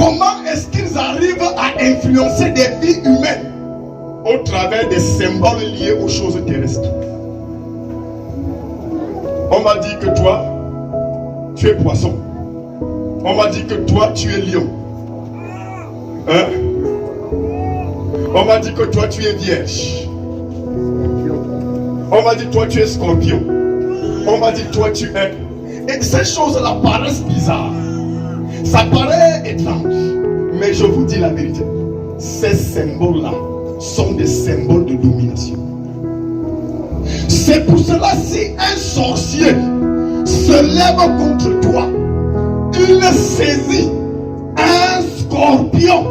Comment est-ce qu'ils arrivent à influencer des vies humaines? Au travers des symboles liés aux choses terrestres. On m'a dit que toi, tu es poisson. On m'a dit que toi, tu es lion. Hein? On m'a dit que toi, tu es vierge. On m'a dit toi, tu es scorpion. On m'a dit toi, tu es... Et ces choses-là paraissent bizarres. Ça paraît étrange. Mais je vous dis la vérité. Ces symboles-là sont des symboles de domination. C'est pour cela, si un sorcier se lève contre toi, il saisit un scorpion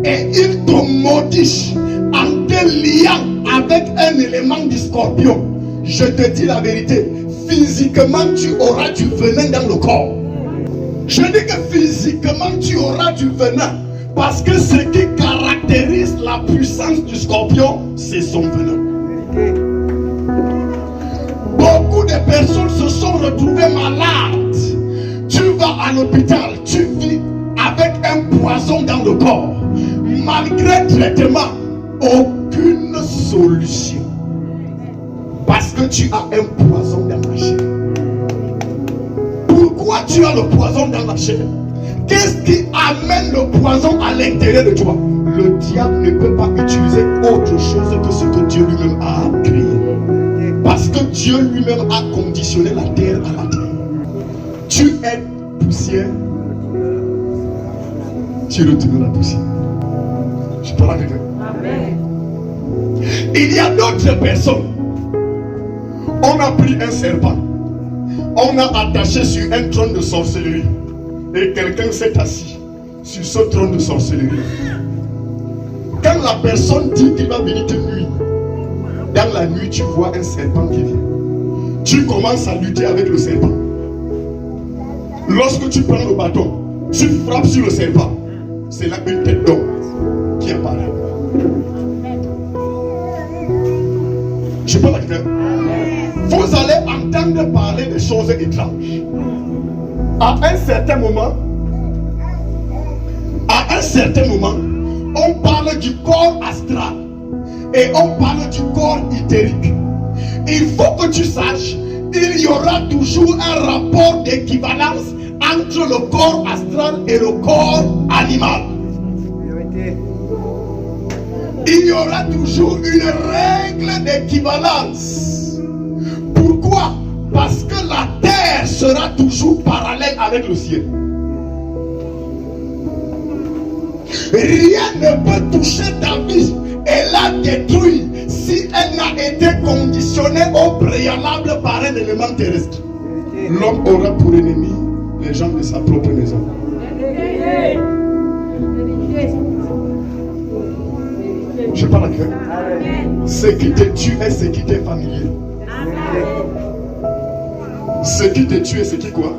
et il te maudit en te liant avec un élément du scorpion. Je te dis la vérité, physiquement tu auras du venin dans le corps. Je dis que physiquement tu auras du venin. Parce que ce qui caractérise la puissance du scorpion, c'est son venin. Beaucoup de personnes se sont retrouvées malades. Tu vas à l'hôpital, tu vis avec un poison dans le corps. Malgré traitement, aucune solution. Parce que tu as un poison dans la chair. Pourquoi tu as le poison dans la chair? Qu'est-ce qui amène le poison à l'intérieur de toi? Le diable ne peut pas utiliser autre chose que ce que Dieu lui-même a créé. Parce que Dieu lui-même a conditionné la terre à la terre. Tu es poussière. Tu retournes la poussière. Je parle à quelqu'un. Amen. Il y a d'autres personnes. On a pris un serpent. On a attaché sur un trône de sorcellerie. Et quelqu'un s'est assis sur ce trône de sorcellerie. Quand la personne dit qu'il va venir te nuire, dans la nuit tu vois un serpent qui vient. Tu commences à lutter avec le serpent. Lorsque tu prends le bâton, tu frappes sur le serpent. C'est là une tête d'homme qui apparaît. Je parle à quelqu'un. Vous allez entendre parler des choses étranges. À un certain moment, on parle du corps astral et on parle du corps éthérique. Il faut que tu saches, il y aura toujours un rapport d'équivalence entre le corps astral et le corps animal. Il y aura toujours une règle d'équivalence. Pourquoi? Parce que la terre sera toujours parallèle avec le ciel. Rien ne peut toucher ta vie et la détruire si elle n'a été conditionnée au préalable par un élément terrestre. L'homme aura pour ennemi les gens de sa propre maison. Je parle à quelqu'un. Ce qui te tue est ce qui t'est familier. Ce qui te tue est ce qui quoi?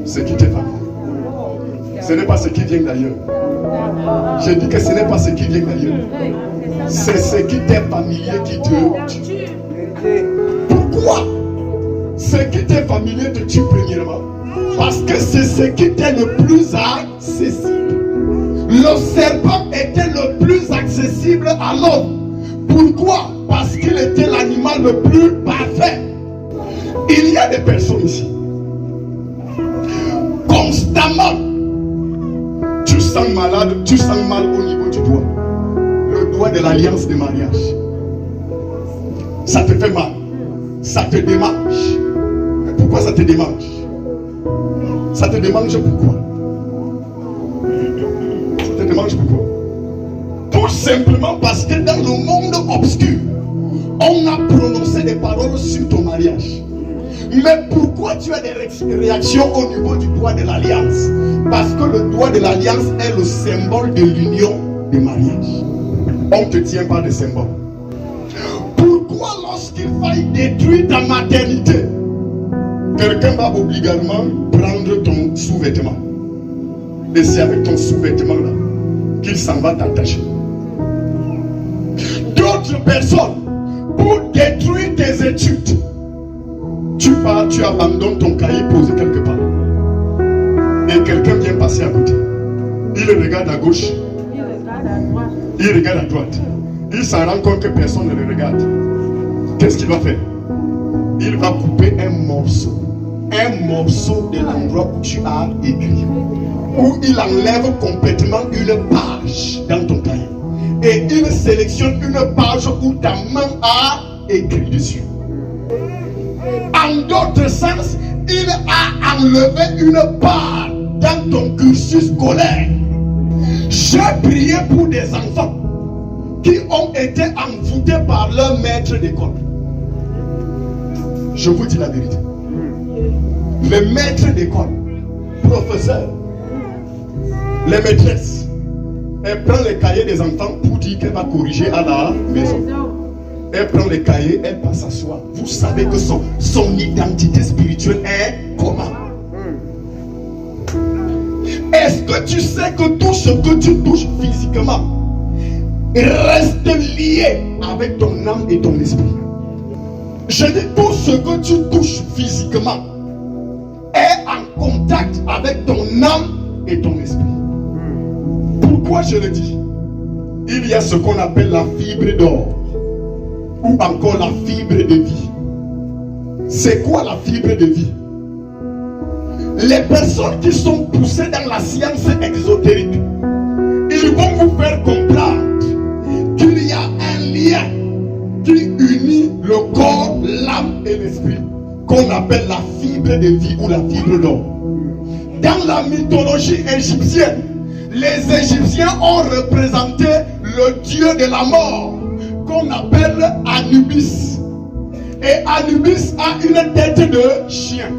Ce qui t'est familier. Ce n'est pas ce qui vient d'ailleurs. Je dis que ce n'est pas ce qui vient d'ailleurs. C'est ce qui t'est familier qui te tue. Pourquoi? Ce qui t'est familier te tue premièrement. Parce que c'est ce qui t'est le plus accessible. Le serpent était le plus accessible à l'homme. Pourquoi? Parce qu'il était l'animal le plus parfait. Il y a des personnes ici. Constamment, tu sens malade, tu sens mal au niveau du doigt. Le doigt de l'alliance de mariage. Ça te fait mal. Ça te démange. Mais pourquoi ça te démange? Ça te démange pourquoi? Ça te démange pourquoi? Tout simplement parce que dans le monde obscur, on a prononcé des paroles sur ton mariage. Mais pourquoi tu as des réactions au niveau du doigt de l'alliance? Parce que le doigt de l'alliance est le symbole de l'union des mariages. On te tient par des symboles. Pourquoi lorsqu'il faille détruire ta maternité, quelqu'un va obligatoirement prendre ton sous-vêtement? Et c'est avec ton sous-vêtement là qu'il s'en va t'attacher. D'autres personnes, pour détruire tes études, tu pars, tu abandonnes ton cahier posé quelque part. Et quelqu'un vient passer à côté. Il regarde à gauche. Il regarde à droite. Il s'en rend compte que personne ne le regarde. Qu'est-ce qu'il va faire? Il va couper un morceau de l'endroit où tu as écrit. Où il enlève complètement une page dans ton cahier. Et il sélectionne une page où ta main a écrit dessus. En d'autres sens, il a enlevé une part dans ton cursus scolaire. J'ai prié pour des enfants qui ont été envoûtés par leur maître d'école. Je vous dis la vérité. Les maîtres d'école, professeurs, les maîtresses, elle prend les cahiers des enfants pour dire qu'elle va corriger à la maison. Elle prend les cahiers, elle passe s'asseoir. Vous savez que son identité spirituelle est comment? Est-ce que tu sais que tout ce que tu touches physiquement reste lié avec ton âme et ton esprit? Je dis tout ce que tu touches physiquement est en contact avec ton âme et ton esprit. Pourquoi je le dis? Il y a ce qu'on appelle la fibre d'or ou encore la fibre de vie. C'est quoi la fibre de vie? Les personnes qui sont poussées dans la science exotérique, ils vont vous faire comprendre qu'il y a un lien qui unit le corps, l'âme et l'esprit, qu'on appelle la fibre de vie ou la fibre d'or. Dans la mythologie égyptienne, les Égyptiens ont représenté le dieu de la mort, qu'on appelle Anubis. Et Anubis a une tête de chien.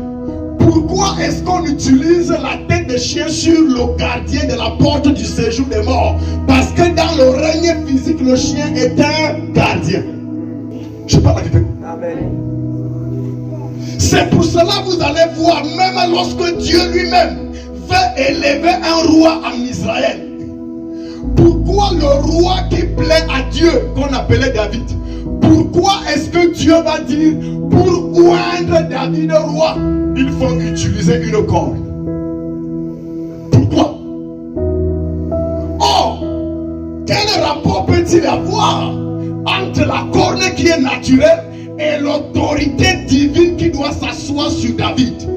Pourquoi est-ce qu'on utilise la tête de chien sur le gardien de la porte du séjour des morts? Parce que dans le règne physique, le chien est un gardien. Je parle à quelqu'un. Amen. C'est pour cela que vous allez voir, même lorsque Dieu lui-même veut élever un roi en Israël, pourquoi le roi qui plaît à Dieu, qu'on appelait David, pourquoi est-ce que Dieu va dire, pour oindre David roi, il faut utiliser une corde? Pourquoi? Oh, quel rapport peut-il y avoir entre la corne qui est naturelle et l'autorité divine qui doit s'asseoir sur David?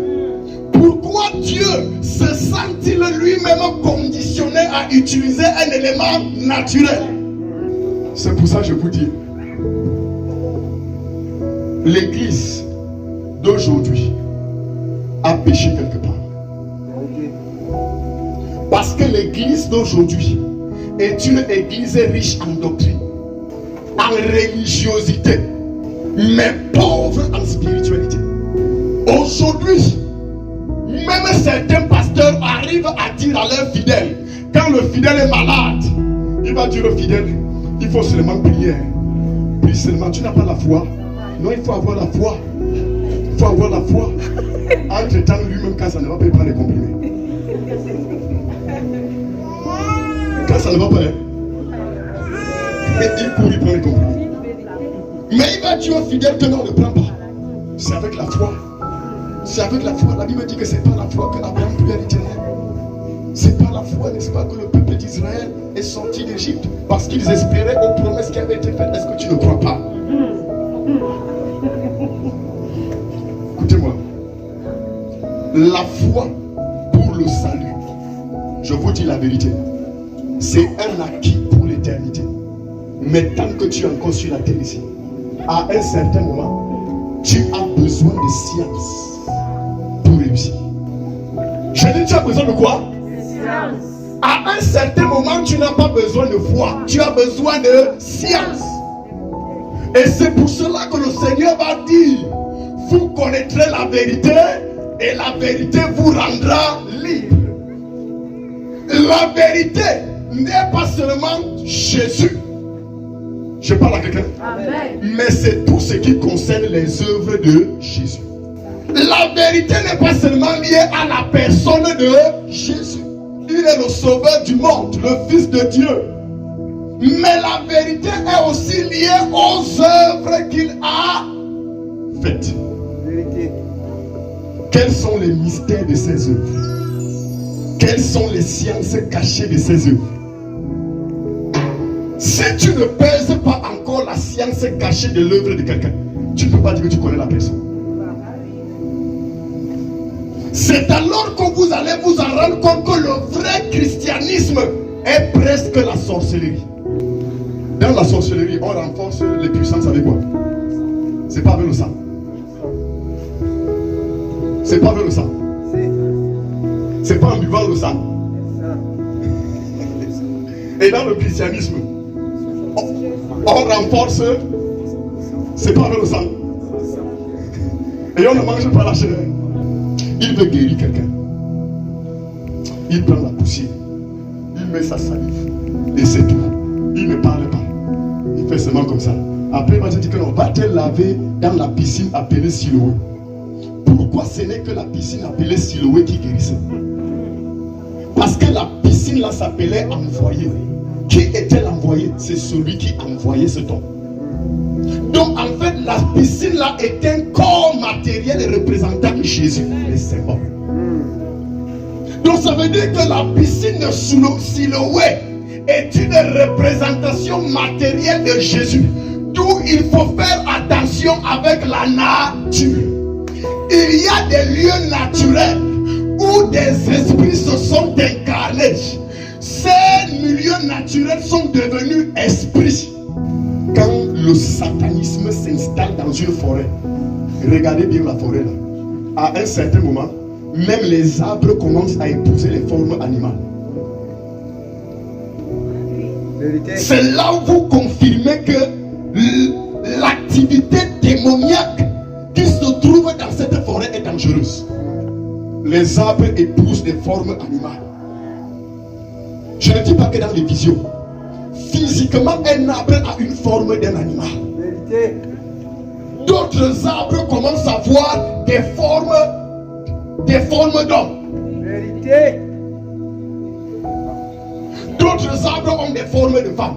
Pourquoi Dieu se sent-il lui-même conditionné à utiliser un élément naturel? C'est pour ça que je vous dis, l'église d'aujourd'hui a péché quelque part. Parce que l'église d'aujourd'hui est une église riche en doctrine, en religiosité, mais pauvre en spiritualité. Aujourd'hui, même certains pasteurs arrivent à dire à leurs fidèles, quand le fidèle est malade, il va dire au fidèle, il faut seulement prier. Prie seulement, tu n'as pas la foi. Non, il faut avoir la foi. Il faut avoir la foi. Entre-temps, lui-même, quand ça ne va pas, il prend les comprimés. Quand ça ne va pas, il court, il prend les comprimés. Mais il va dire au fidèle que non, ne prend pas. C'est avec la foi. C'est avec la foi. La Bible dit que c'est pas la foi que Abraham prit à l'Éternel. C'est pas la foi, n'est-ce pas, que le peuple d'Israël est sorti d'Égypte parce qu'ils espéraient aux promesses qui avaient été faites. Est-ce que tu ne crois pas? Écoutez-moi. La foi pour le salut, je vous dis la vérité, c'est un acquis pour l'éternité. Mais tant que tu es encore sur la terre ici, à un certain moment, tu as besoin de science pour réussir. Je dis, tu as besoin de quoi? Science. À un certain moment, tu n'as pas besoin de foi, tu as besoin de science. Et c'est pour cela que le Seigneur va dire, vous connaîtrez la vérité et la vérité vous rendra libre. La vérité n'est pas seulement Jésus. Je parle à quelqu'un. Mais c'est tout ce qui concerne les œuvres de Jésus. La vérité n'est pas seulement liée à la personne de Jésus. Il est le sauveur du monde, le Fils de Dieu. Mais la vérité est aussi liée aux œuvres qu'il a faites. Quels sont les mystères de ces œuvres? Quelles sont les sciences cachées de ses œuvres? Si tu ne pèses pas encore la science cachée de l'œuvre de quelqu'un, tu ne peux pas dire que tu connais la personne. C'est alors que vous allez vous en rendre compte que le vrai christianisme est presque la sorcellerie. Dans la sorcellerie, on renforce les puissances avec quoi? C'est pas avec le sang. C'est pas avec le sang. C'est pas en buvant le sang. Et dans le christianisme, on renforce, c'est pas avec le sang. Et on ne mange pas la chair. Il veut guérir quelqu'un. Il prend la poussière. Il met sa salive. Et c'est tout. Il ne parle pas. Il fait seulement comme ça. Après, il va te dire que l'on va te laver dans la piscine appelée Siloé. Pourquoi ce n'est que la piscine appelée Siloé qui guérissait? Parce que la piscine là s'appelait envoyé. Qui était l'envoyé? C'est celui qui envoyait ce don. Donc en fait, la piscine là est un corps matériel représentant Jésus, le symbole. Donc ça veut dire que la piscine de Siloé est une représentation matérielle de Jésus. D'où il faut faire attention avec la nature. Il y a des lieux naturels où des esprits se sont incarnés. Ces milieux naturels sont devenus esprits. Quand le satanisme s'installe dans une forêt, regardez bien la forêt là, à un certain moment, même les arbres commencent à épouser les formes animales. C'est là où vous confirmez que l'activité démoniaque qui se trouve dans cette forêt est dangereuse. Les arbres épousent des formes animales. Je ne dis pas que dans les visions. Physiquement, un arbre a une forme d'un animal. D'autres arbres commencent à avoir des formes d'hommes. D'autres arbres ont des formes de femmes.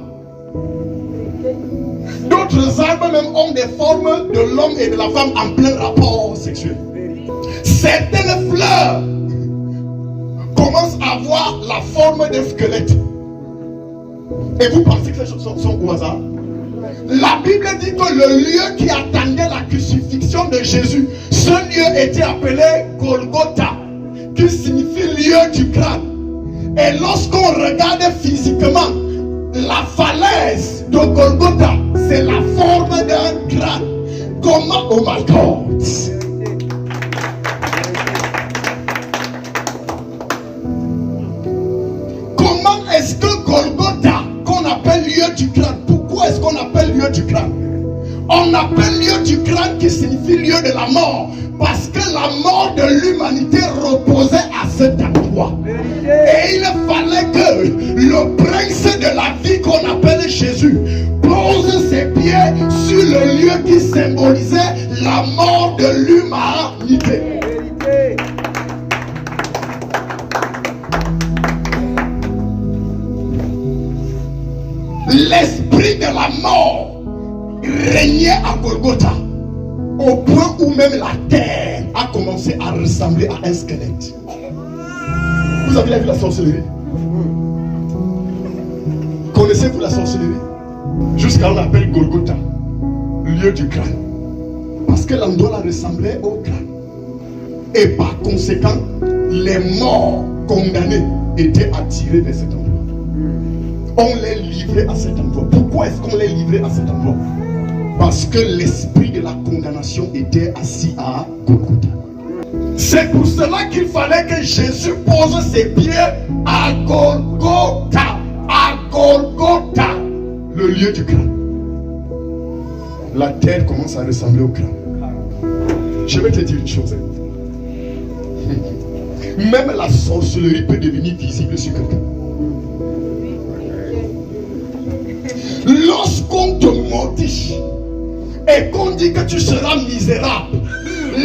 D'autres arbres même ont des formes de l'homme et de la femme en plein rapport sexuel. Certaines fleurs commencent à avoir la forme d'un squelette. Et vous pensez que ces choses sont au hasard? La Bible dit que le lieu qui attendait la crucifixion de Jésus, ce lieu était appelé Golgotha, qui signifie lieu du crâne. Et lorsqu'on regarde physiquement, la falaise de Golgotha, c'est la forme d'un crâne. Comment? Oh my God! Comment est-ce que Golgotha, qu'on appelle lieu du crâne, pourquoi est-ce qu'on appelle lieu du crâne? On appelle lieu du crâne qui signifie lieu de la mort, parce que la mort de l'humanité reposait à cet endroit. Et il fallait que le prince de la vie qu'on appelle Jésus pose ses pieds sur le lieu qui symbolisait la mort de l'humanité. L'esprit de la mort régnait à Golgotha, au point où même la terre a commencé à ressembler à un squelette. Vous avez vu la sorcellerie? Connaissez-vous la sorcellerie? Jusqu'à on appelle Golgotha, lieu du crâne. Parce que l'endroit là ressemblait au crâne. Et par conséquent, les morts condamnés étaient attirés vers cet endroit. On les livrait à cet endroit. Pourquoi est-ce qu'on les livrait à cet endroit? Parce que l'esprit de la condamnation était assis à Golgotha. C'est pour cela qu'il fallait que Jésus pose ses pieds à Golgotha. À Golgotha, le lieu du crâne. La terre commence à ressembler au crâne. Je vais te dire une chose. Même la sorcellerie peut devenir visible sur quelqu'un. Lorsqu'on te maudit et qu'on dit que tu seras misérable,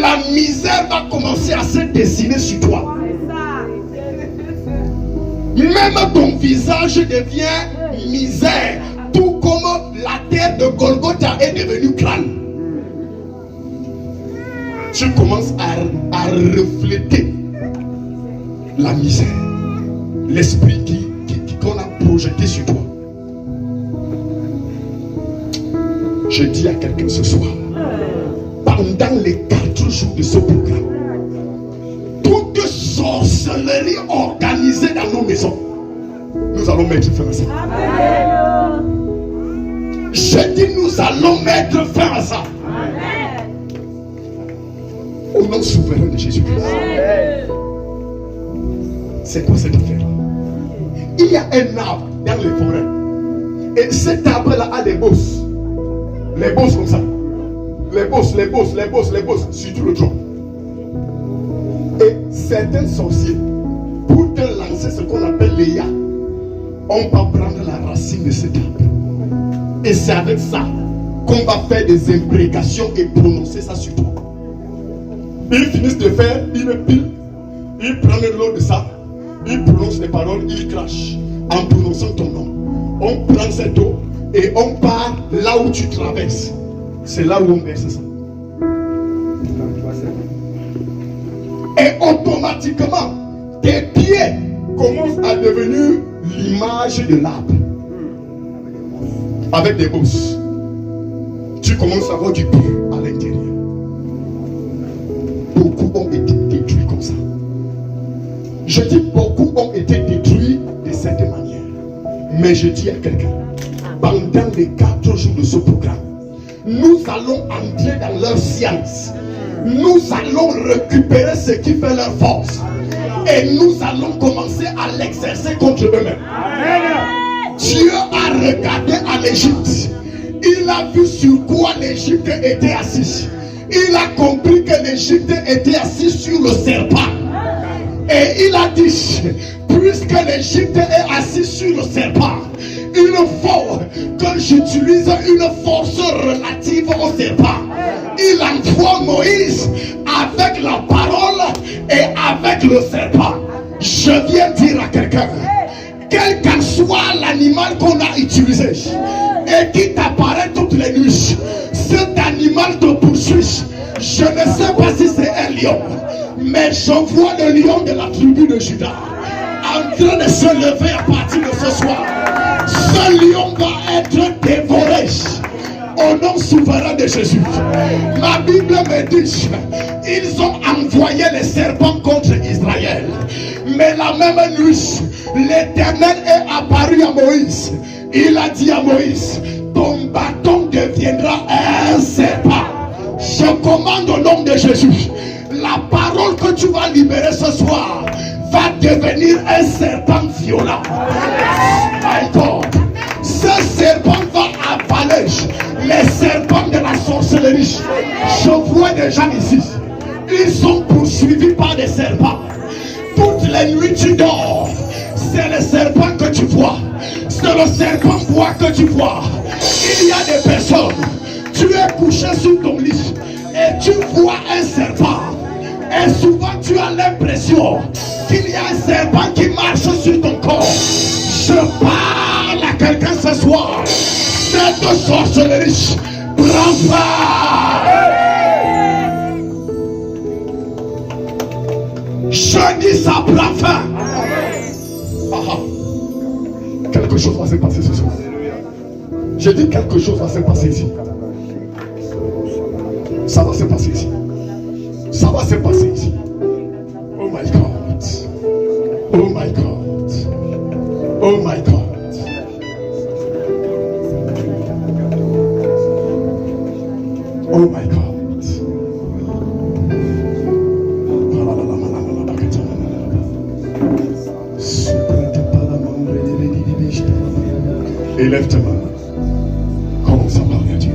la misère va commencer à se dessiner sur toi. Même ton visage devient misère, tout comme la terre de Golgotha est devenue crâne. Tu commences à refléter la misère. l'esprit qu'on a projeté sur toi. Je dis à quelqu'un ce soir, pendant les 4 jours de ce programme, toute sorcellerie organisée dans nos maisons, nous allons mettre fin à ça. Je dis, nous allons mettre fin à ça. Au nom souverain de Jésus-Christ. C'est quoi cette affaire? Il y a un arbre dans les forêts. Et cet arbre-là a des bosses. Les bosses comme ça. Les bosses, surtout le tronc. Et certains sorciers, pour te lancer ce qu'on appelle les ya, on va prendre la racine de cet arbre. Et c'est avec ça qu'on va faire des imprécations et prononcer ça sur toi. Ils finissent de faire une pile, ils prennent l'eau de ça, ils prononcent des paroles, ils crachent en prononçant ton nom. On prend cette eau et on part là où tu traverses. C'est là où on verse ça. Et automatiquement, tes pieds commencent à devenir l'image de l'arbre. Avec des bosses. Tu commences à avoir du pu à l'intérieur. Beaucoup ont été détruits comme ça. Je dis beaucoup ont été détruits de cette manière. Mais je dis à quelqu'un, pendant les 4 jours de ce programme, nous allons entrer dans leur science. Nous allons récupérer ce qui fait leur force. Et nous allons commencer à l'exercer contre eux-mêmes. Dieu a regardé à l'Égypte. Il a vu sur quoi l'Égypte était assise. Il a compris que l'Égypte était assise sur le serpent. Et il a dit, puisque l'Égypte est assise sur le serpent, il faut que j'utilise une force relative au serpent. Il envoie Moïse avec la parole et avec le serpent. Je viens dire à quelqu'un, quel qu'en soit l'animal qu'on a utilisé et qui t'apparaît toutes les nuits, cet animal te poursuit. Je ne sais pas si c'est un lion, mais je vois le lion de la tribu de Juda en train de se lever à partir de ce soir. Ce lion va être dévoré au nom souverain de Jésus. Ma Bible me dit, ils ont envoyé les serpents contre Israël. Mais la même nuit, l'Éternel est apparu à Moïse. Il a dit à Moïse, ton bâton deviendra un serpent. Je commande au nom de Jésus, la parole que tu vas libérer ce soir va devenir un serpent violent. My God. Ce serpent va avaler les serpents de la sorcellerie. Je vois des gens ici, ils sont poursuivis par des serpents. Toutes les nuits tu dors, c'est le serpent que tu vois. C'est le serpent bois que tu vois. Il y a des personnes, tu es couché sur ton lit et tu vois un serpent. Et souvent tu as l'impression qu'il y a un serpent qui marche sur ton corps. Je parle à quelqu'un ce soir. Cette sorcellerie prend part. Je dis ça prend fin. Quelque chose va se passer ce soir. Je dis quelque chose va se passer ici. Ça va se passer ici. Ça va se passer ici. Oh my God. Oh my God. Oh my God. Oh my God. Élève ta main. Commence à parler à Dieu.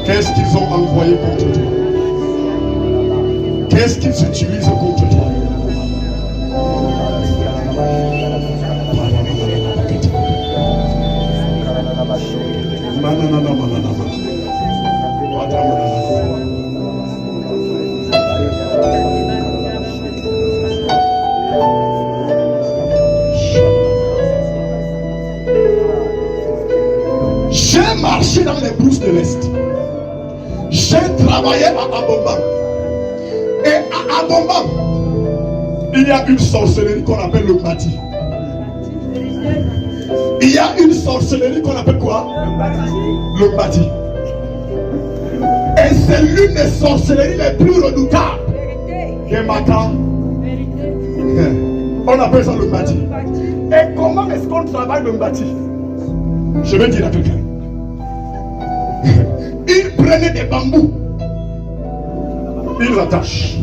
Qu'est-ce qu'ils ont envoyé contre toi? Qu'est-ce qu'ils utilisent contre toi? marché dans les brousses de l'Est. J'ai travaillé à Abombam. Et à Abombam, il y a une sorcellerie qu'on appelle le Bati. Il y a une sorcellerie qu'on appelle quoi? Le Bati. Et c'est l'une des sorcelleries les plus redoutables. Kemaka. On appelle ça le Bati. Et comment est-ce qu'on travaille le Bati? Je vais dire à quelqu'un. Ils prenaient des bambous. Ils attachent.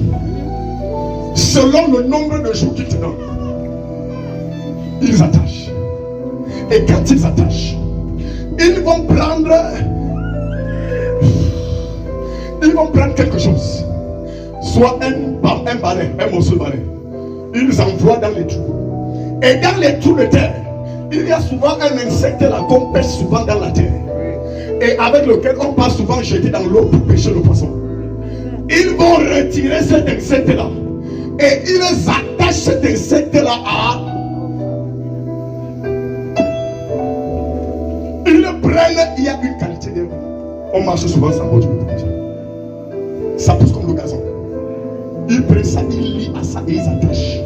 Selon le nombre de jours qu'ils te donnent. Ils attachent. Et quand ils attachent, ils vont prendre quelque chose. Soit un balai, un morceau de balai. Ils envoient dans les trous. Et dans les trous de terre, il y a souvent un insecte là qu'on pêche souvent dans la terre. Et avec lequel on passe souvent jeter dans l'eau pour pêcher le poisson. Ils vont retirer cet insecte là. Et ils attachent cet insecte là à... Ils le prennent, il y a une qualité d'herbe. On marche souvent sans boire du bouquet. Ça pousse comme le gazon. Ils prennent ça, ils lient à ça et ils attachent.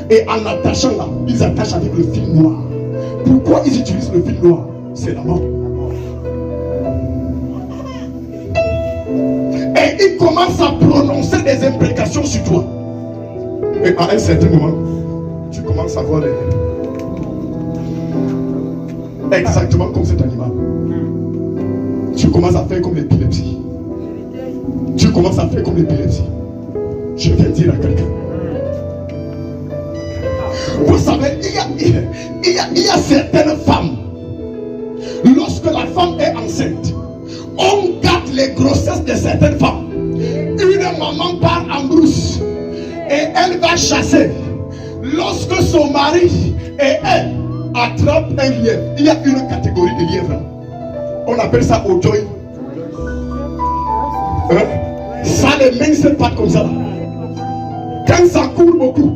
Et en attachant là, ils attachent avec le fil noir. Pourquoi ils utilisent le fil noir? C'est la mort. Et ils commencent à prononcer des imprécations sur toi. Et à un certain moment, tu commences à voir exactement comme cet animal. Tu commences à faire comme l'épilepsie. Tu commences à faire comme l'épilepsie. Je vais dire à quelqu'un. Vous savez, il y a certaines femmes. Lorsque la femme est enceinte, on gâte les grossesses de certaines femmes. Une maman part en brousse et elle va chasser. Lorsque son mari et elle attrapent un lièvre, il y a une catégorie de lièvres. On appelle ça ojoy. Ça les mains se patte comme ça. Quand ça court beaucoup,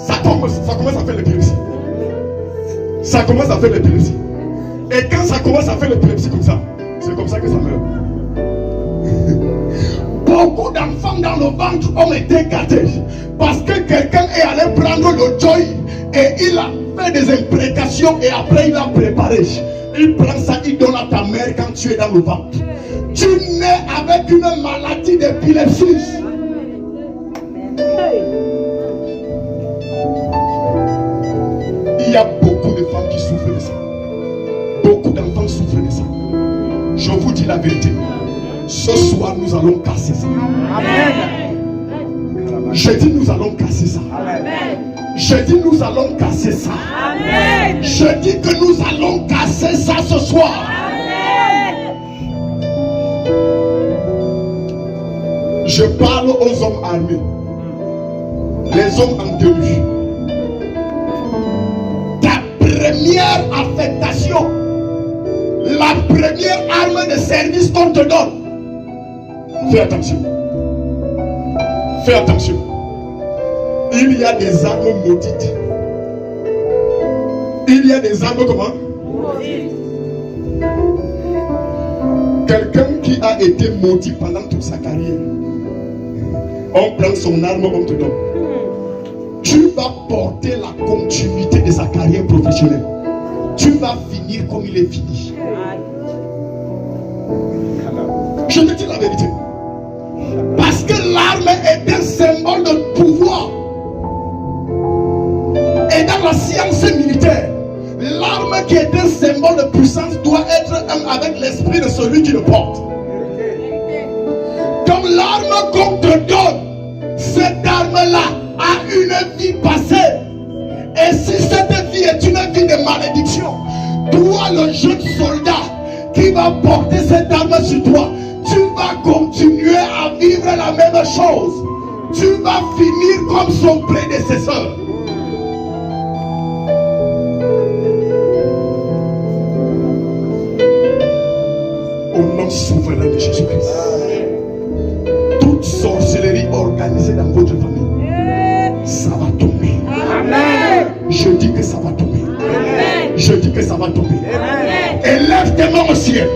ça commence à faire l'épilepsie. Ça commence à faire l'épilepsie. Et quand ça commence à faire l'épilepsie comme ça, c'est comme ça que ça meurt. Beaucoup d'enfants dans le ventre ont été gâtés parce que quelqu'un est allé prendre le joy et il a fait des imprécations et après il a préparé. Il prend ça, il donne à ta mère quand tu es dans le ventre. Tu nais avec une maladie d'épilepsie. Il y a beaucoup de femmes qui souffrent de ça. Beaucoup d'enfants souffrent de ça. Je vous dis la vérité. Ce soir, nous allons casser ça. Amen. Je dis nous allons casser ça. Amen. Je dis nous allons casser ça. Amen. Je dis que nous allons casser ça ce soir. Amen. Je parle aux hommes armés. Les hommes en tenue. Ta première affectation, la première arme de service qu'on te donne. Fais attention. Fais attention. Il y a des armes maudites. Il y a des armes comment? Maudites. Quelqu'un qui a été maudit pendant toute sa carrière. On prend son arme, on te donne. Tu vas porter la continuité de sa carrière professionnelle. Tu vas finir comme il est fini. Je te dis la vérité. Parce que l'arme est un symbole de pouvoir. Et dans la science militaire, l'arme qui est un symbole de puissance doit être avec l'esprit de celui qui le porte. Comme l'arme qu'on te donne, cette arme-là a une vie passée. Et si cette vie est une vie de malédiction, toi le jeune soldat qui va porter cette arme sur toi, tu vas continuer à vivre la même chose. Tu vas finir comme son prédécesseur. Au nom souverain de Jésus-Christ. Toute sorcellerie organisée dans votre famille, ça va tomber. Amen. Je dis que ça va tomber. Amen. Je dis que ça va tomber. Amen. Élève tes mains au ciel.